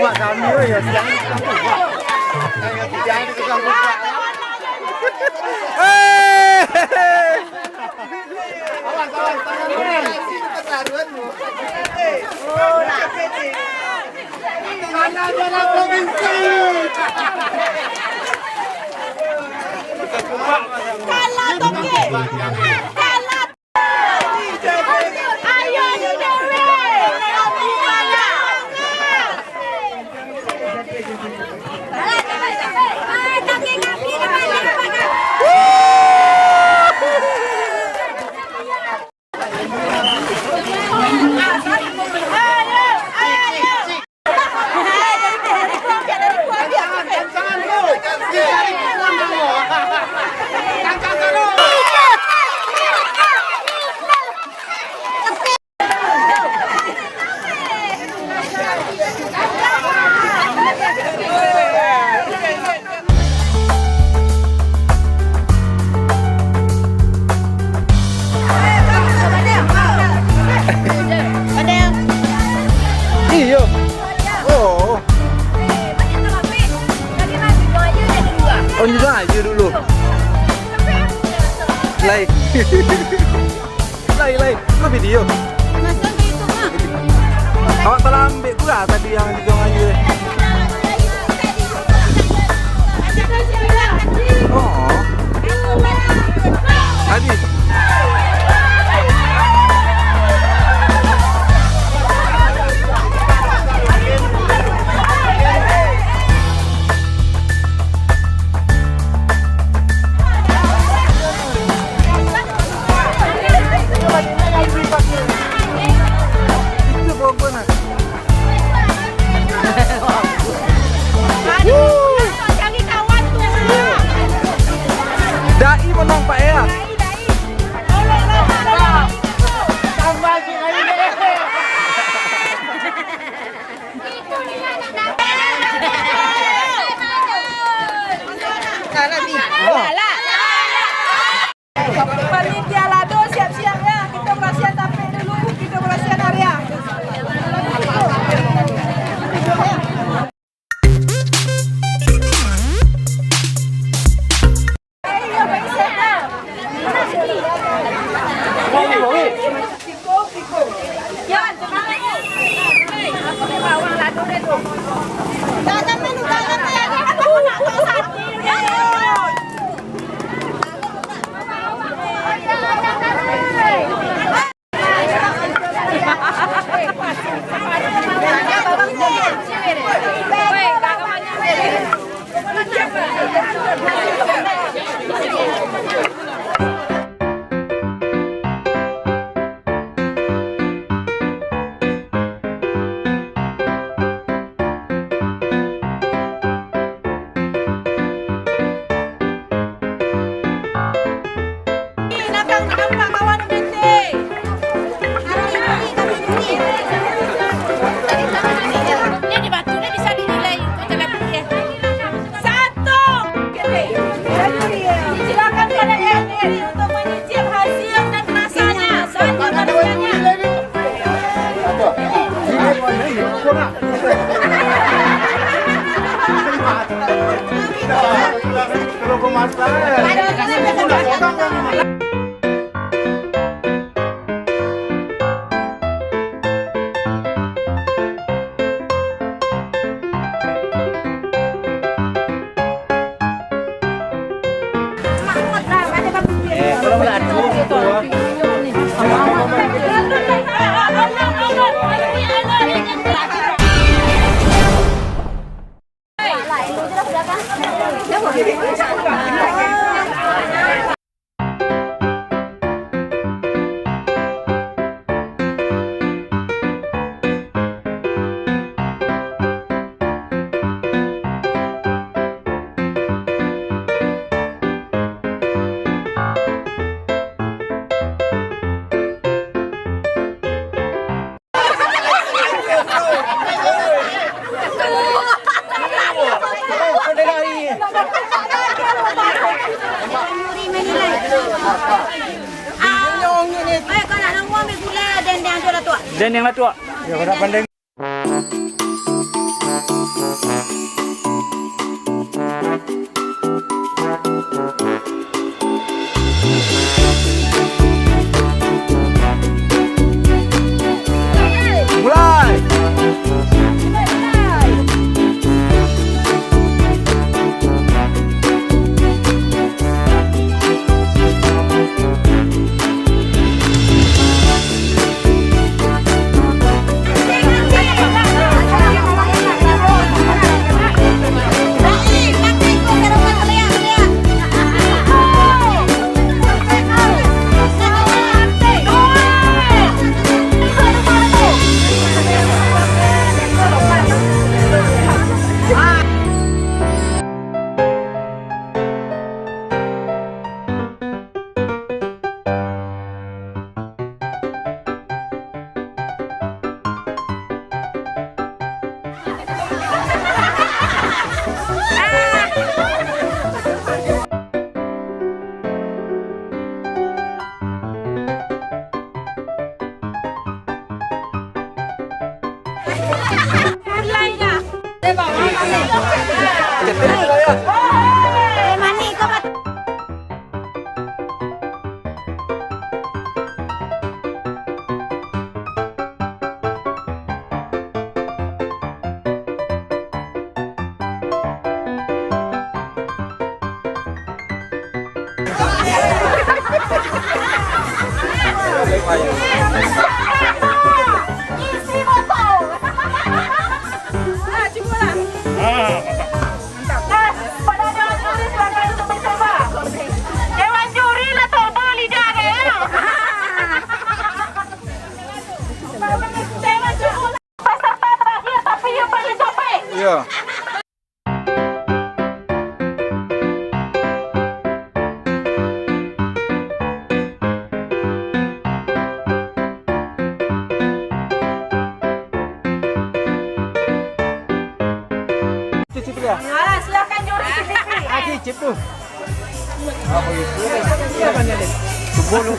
buat kami ya siang ini tukang buat. Siang ini tukang buat. Awas tangan keterlaluanmu. Oh, nak pede. Mana jalan provinsi. Kalah toke. Kalah. Ayo ni Dewi. Oh, juga aja dulu. Like. Like. Itu video. Masa gitu mah. Awak telah ambil pula tadi yang di Jong Ayu. Oh. Tadi. Dai menang Pak ya. Tambah si Ayu ni. Kalah ni. Kalah. Panitia Lado siap-siap ya. Kita berasihan tape dulu. Kita berasihan area. Kalau pemasaran. Dan yang lah tua. Ya, kau nak pandang. kayu. Isi botol. Nah, coba lah. Mantap. Pada dewan juri silakan untuk mencoba. Dewan juri lah toba lidah kayaknya. Dewan juri peserta terakhir tapi yang paling capek. Iya. Cicip ya. Ah, silakan juri cicipi. Cicip tuh. Apa itu? Apa nih? Sebelum